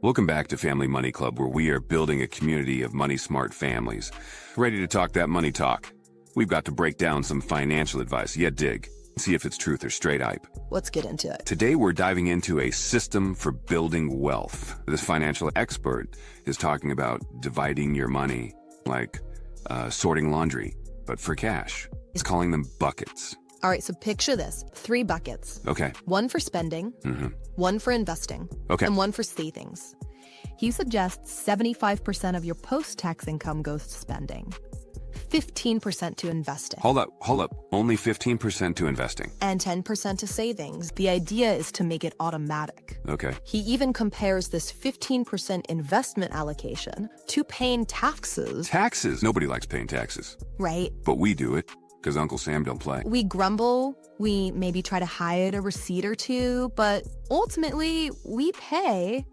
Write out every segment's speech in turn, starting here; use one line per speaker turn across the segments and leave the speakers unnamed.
Welcome back to Family Money Club, where we are building a community of money-smart families. Ready to talk that money talk? We've got to break down some financial advice, yet dig, see if it's truth or straight hype.
Let's get into it.
Today, we're diving into a system for building wealth. This financial expert is talking about dividing your money, like sorting laundry, but for cash. He's calling them buckets.
All right, so picture this. 3 buckets.
Okay.
One for spending, one for investing,
Okay.
and one for savings. He suggests 75% of your post-tax income goes to spending, 15% to investing,
Hold up. Only 15% to investing.
and 10% to savings. The idea is to make it automatic.
Okay.
He even compares this 15% investment allocation to paying taxes,
Taxes. Nobody likes paying taxes,
right?
but we do it because Uncle Sam don't play.
We grumble, we maybe try to hide a receipt or two, but ultimately, we pay.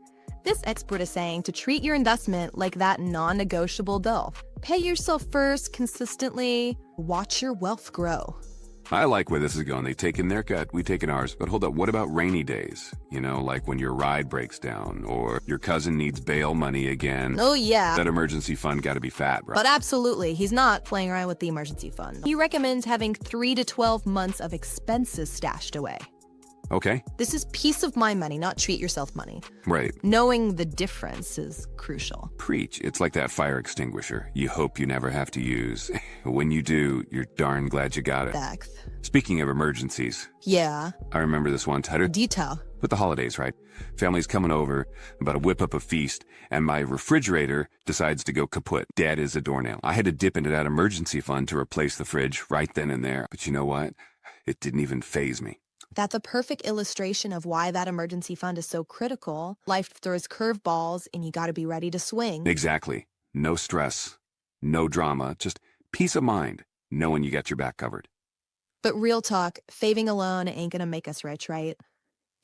This expert is saying to treat your investment like that non-negotiable bill. Pay yourself first, consistently, watch your wealth grow.
I like where this is going. They taken their cut, we taken ours. But hold up, what about rainy days? You know, like when your ride breaks down or your cousin needs bail money again.
Oh yeah,
That emergency fund got to be fat, bro.
but absolutely, he's not playing around with the emergency fund. He recommends having 3 to 12 months of expenses stashed away.
Okay,
This is peace of mind money, not treat yourself money.
right.
Knowing the difference is crucial.
Preach. It's like that fire extinguisher you hope you never have to use. When you do, you're darn glad you got it.
Facts.
Speaking of emergencies,
Yeah,
I remember this one time.
detail.
With the holidays, right? Family's coming over, about to whip up a feast, and my refrigerator decides to go kaput. Dead as a doornail. I had to dip into that emergency fund to replace the fridge right then and there. But you know what? It didn't even faze me.
That's a perfect illustration of why that emergency fund is so critical. Life throws curveballs, and you gotta be ready to swing.
Exactly. No stress, no drama, just peace of mind, knowing you got your back covered.
But real talk, saving alone ain't gonna make us rich, right?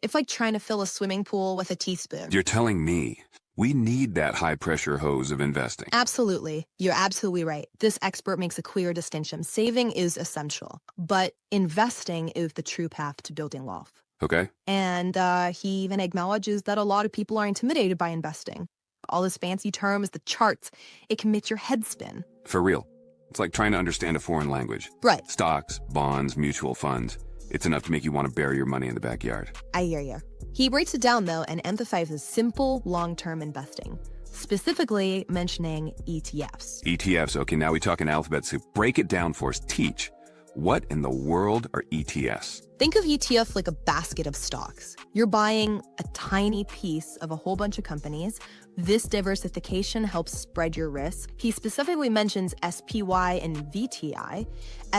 It's like trying to fill a swimming pool with a teaspoon.
You're telling me we need that high-pressure hose of investing.
Absolutely. You're absolutely right. This expert makes a clear distinction. Saving is essential, but investing is the true path to building wealth.
Okay?
And he even acknowledges that a lot of people are intimidated by investing. All this fancy terms, the charts, it can make your head spin.
For real. It's like trying to understand a foreign language.
Right.
Stocks, bonds, mutual funds. It's enough to make you want to bury your money in the backyard.
I hear you. He breaks it down, though, and emphasizes simple, long-term investing, specifically mentioning ETFs.
ETFs, okay, now we talk in alphabet soup. Break it down for us. Teach. What in the world are ETFs?
Think of ETF like a basket of stocks. You're buying a tiny piece of a whole bunch of companies. This diversification helps spread your risk. He specifically mentions SPY and VTI.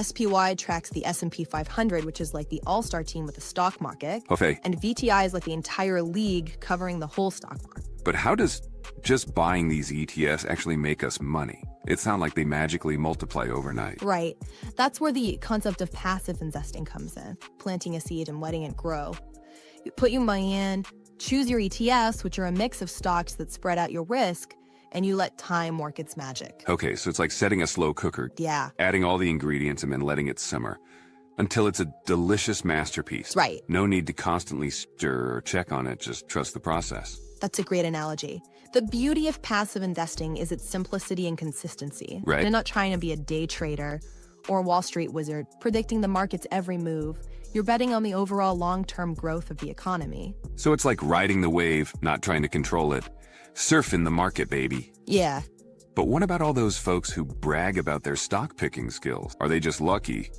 SPY tracks the S&P 500, which is like the all-star team with the stock market.
Okay,
And VTI is like the entire league covering the whole stock market.
but how does just buying these ETFs actually make us money? It sounds like they magically multiply overnight.
Right. That's where the concept of passive investing comes in, planting a seed and letting it grow. You put your money in, choose your ETFs, which are a mix of stocks that spread out your risk, and you let time work its magic.
Okay, so it's like setting a slow cooker,
Yeah,
adding all the ingredients and then letting it simmer until it's a delicious masterpiece.
right.
No need to constantly stir or check on it, just trust the process.
That's a great analogy. The beauty of passive investing is its simplicity and consistency.
Right.
You're not trying to be a day trader or Wall Street wizard, predicting the market's every move. You're betting on the overall long-term growth of the economy.
So it's like riding the wave, not trying to control it. Surfing the market, baby.
Yeah,
But what about all those folks who brag about their stock picking skills? Are they just lucky?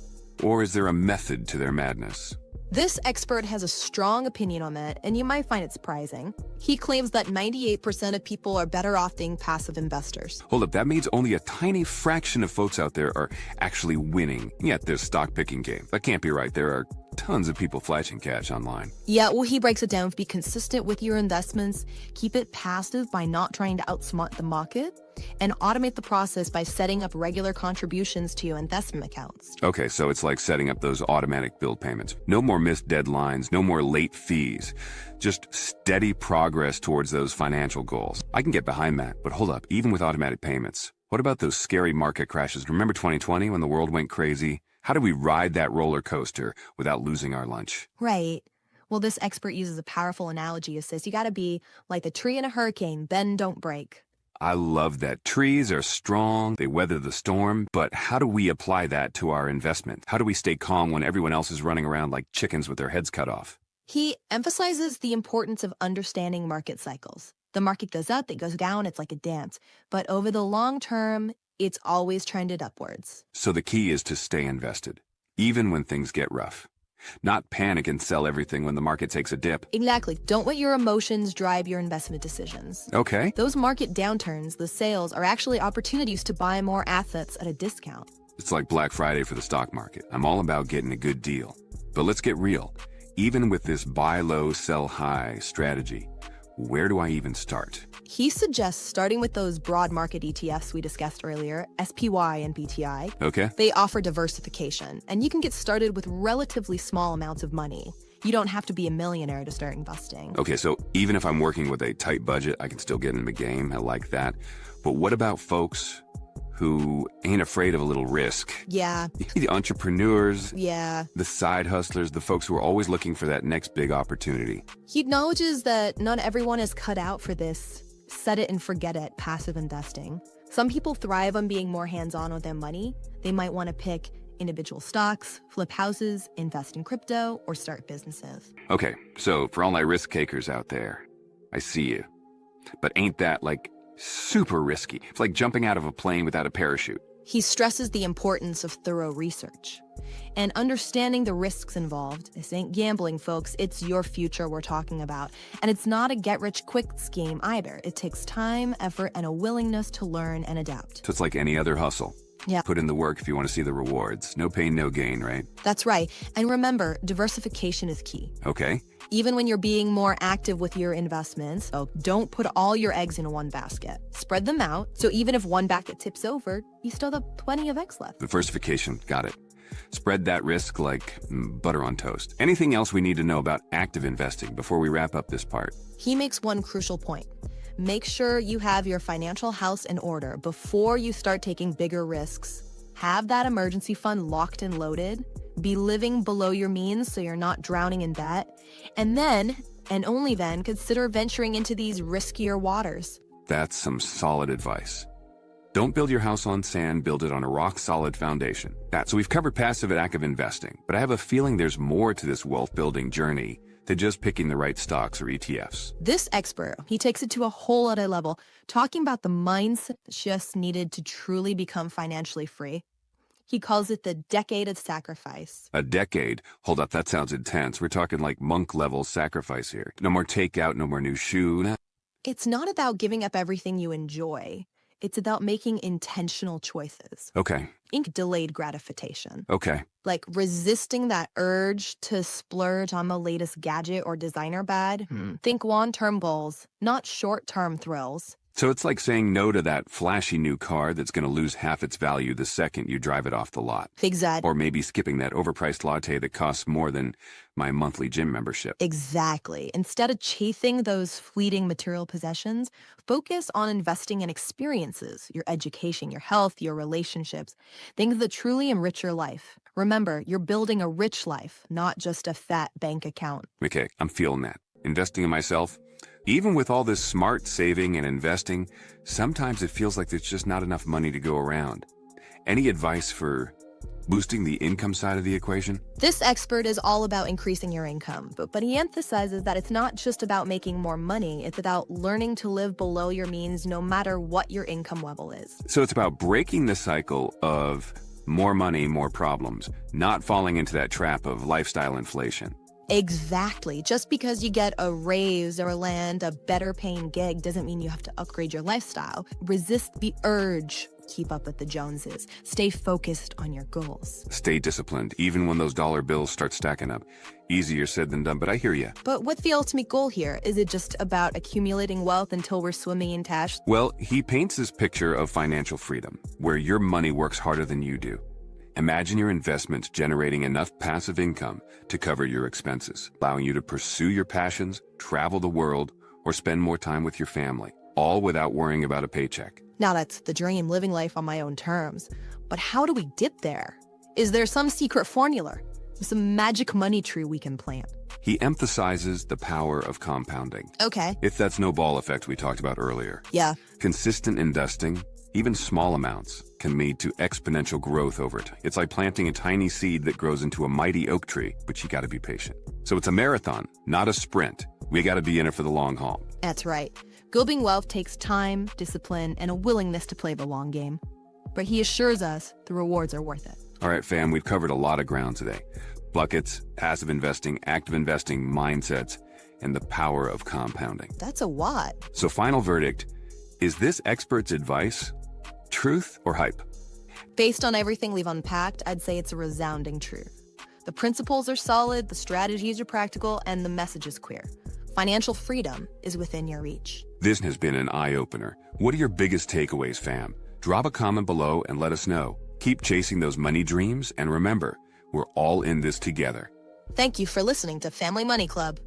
Or is there a method to their madness?
this expert has a strong opinion on that, and you might find it surprising. He claims that 98% of people are better off being passive investors.
Hold up, that means only a tiny fraction of folks out there are actually winning at this stock picking game. That can't be right. There are tons of people flashing cash online.
Yeah, well, he breaks it down. Be consistent with your investments, keep it passive by not trying to outsmart the market, and automate the process by setting up regular contributions to your investment accounts.
Okay, so it's like setting up those automatic bill payments. No more missed deadlines, no more late fees. Just steady progress towards those financial goals. I can get behind that, but hold up, even with automatic payments, what about those scary market crashes? Remember 2020 when the world went crazy? How do we ride that roller coaster without losing our lunch?
Right. Well, this expert uses a powerful analogy. It says you got to be like the tree in a hurricane, bend, don't break.
I love that. Trees are strong, they weather the storm, but how do we apply that to our investment? How do we stay calm when everyone else is running around like chickens with their heads cut off?
He emphasizes the importance of understanding market cycles. The market goes up, it goes down, it's like a dance. But over the long term, it's always trended upwards.
So the key is to stay invested, even when things get rough. Not panic and sell everything when the market takes a dip.
Exactly. Don't let your emotions drive your investment decisions.
Okay.
Those market downturns, the sales, are actually opportunities to buy more assets at a discount.
It's like Black Friday for the stock market. I'm all about getting a good deal. But let's get real. Even with this buy low, sell high strategy, where do I even start?
He suggests starting with those broad market ETFs we discussed earlier, SPY and BTI.
Okay.
They offer diversification, and you can get started with relatively small amounts of money. You don't have to be a millionaire to start investing.
Okay, so even if I'm working with a tight budget, I can still get in the game. I like that. But what about folks who ain't afraid of a little risk?
Yeah.
The entrepreneurs,
Yeah.
the side hustlers, the folks who are always looking for that next big opportunity.
He acknowledges that not everyone is cut out for this set it and forget it passive investing. Some people thrive on being more hands-on with their money. They might want to pick individual stocks, flip houses, invest in crypto, or start businesses.
Okay, so for all my risk takers out there, I see you. But ain't that like super risky? It's like jumping out of a plane without a parachute.
He stresses the importance of thorough research and understanding the risks involved. This ain't gambling, folks. It's your future we're talking about. And it's not a get-rich-quick scheme either. It takes time, effort, and a willingness to learn and adapt.
So it's like any other hustle.
Yeah.
Put in the work if you want to see the rewards. No pain, no gain, right?
That's right. And remember, diversification is key.
Okay.
Even when you're being more active with your investments, so don't put all your eggs in one basket. Spread them out, so even if one basket tips over, you still have plenty of eggs left.
Diversification, got it. Spread that risk like butter on toast. Anything else we need to know about active investing before we wrap up this part?
He makes one crucial point. Make sure you have your financial house in order before you start taking bigger risks. Have that emergency fund locked and loaded. Be living below your means so you're not drowning in debt. And then, and only then, consider venturing into these riskier waters.
That's some solid advice. Don't build your house on sand, build it on a rock-solid foundation. So we've covered passive and active investing, but I have a feeling there's more to this wealth-building journey than just picking the right stocks or ETFs.
This expert, he takes it to a whole other level, talking about the mindset just needed to truly become financially free. He calls it the decade of sacrifice.
A decade? Hold up, that sounds intense. We're talking like monk-level sacrifice here. No more takeout, no more new shoe.
It's not about giving up everything you enjoy. It's about making intentional choices.
Okay.
Think delayed gratification.
Okay.
Like resisting that urge to splurge on the latest gadget or designer bag. Think long-term goals, not short-term thrills.
So it's like saying no to that flashy new car that's going to lose half its value the second you drive it off the lot.
Exactly.
Or maybe skipping that overpriced latte that costs more than my monthly gym membership.
Exactly. Instead of chasing those fleeting material possessions, focus on investing in experiences, your education, your health, your relationships, things that truly enrich your life. Remember, you're building a rich life, not just a fat bank account.
Okay, I'm feeling that. Investing in myself. Even with all this smart saving and investing, sometimes it feels like there's just not enough money to go around. Any advice for boosting the income side of the equation?
This expert is all about increasing your income, but he emphasizes that it's not just about making more money, it's about learning to live below your means no matter what your income level is.
So it's about breaking the cycle of more money, more problems, not falling into that trap of lifestyle inflation.
Exactly. Just because you get a raise or land a better paying gig doesn't mean you have to upgrade your lifestyle. Resist the urge. Keep up with the Joneses. Stay focused on your goals.
Stay disciplined, even when those dollar bills start stacking up. Easier said than done, but I hear you.
But what's the ultimate goal here? Is it just about accumulating wealth until we're swimming in cash?
Well, he paints this picture of financial freedom, where your money works harder than you do. Imagine your investments generating enough passive income to cover your expenses, allowing you to pursue your passions, travel the world, or spend more time with your family, all without worrying about a paycheck.
Now that's the dream, living life on my own terms. But how do we get there? Is there some secret formula? some magic money tree we can plant.
He emphasizes the power of compounding.
Okay.
It's that snowball effect we talked about earlier.
Yeah.
Consistent investing, even small amounts, can lead to exponential growth over it. It's like planting a tiny seed that grows into a mighty oak tree, but you gotta be patient. So it's a marathon, not a sprint. We gotta be in it for the long haul.
That's right. Building wealth takes time, discipline, and a willingness to play the long game. But he assures us the rewards are worth it.
All right, fam, we've covered a lot of ground today. Buckets, passive investing, active investing, mindsets, and the power of compounding.
That's a lot.
So final verdict, is this expert's advice truth or hype?
Based on everything we've unpacked, I'd say it's a resounding truth. The principles are solid, the strategies are practical, and the message is clear. Financial freedom is within your reach.
This has been an eye-opener. What are your biggest takeaways, fam? Drop a comment below and let us know. Keep chasing those money dreams, and remember, we're all in this together.
Thank you for listening to Family Money Club.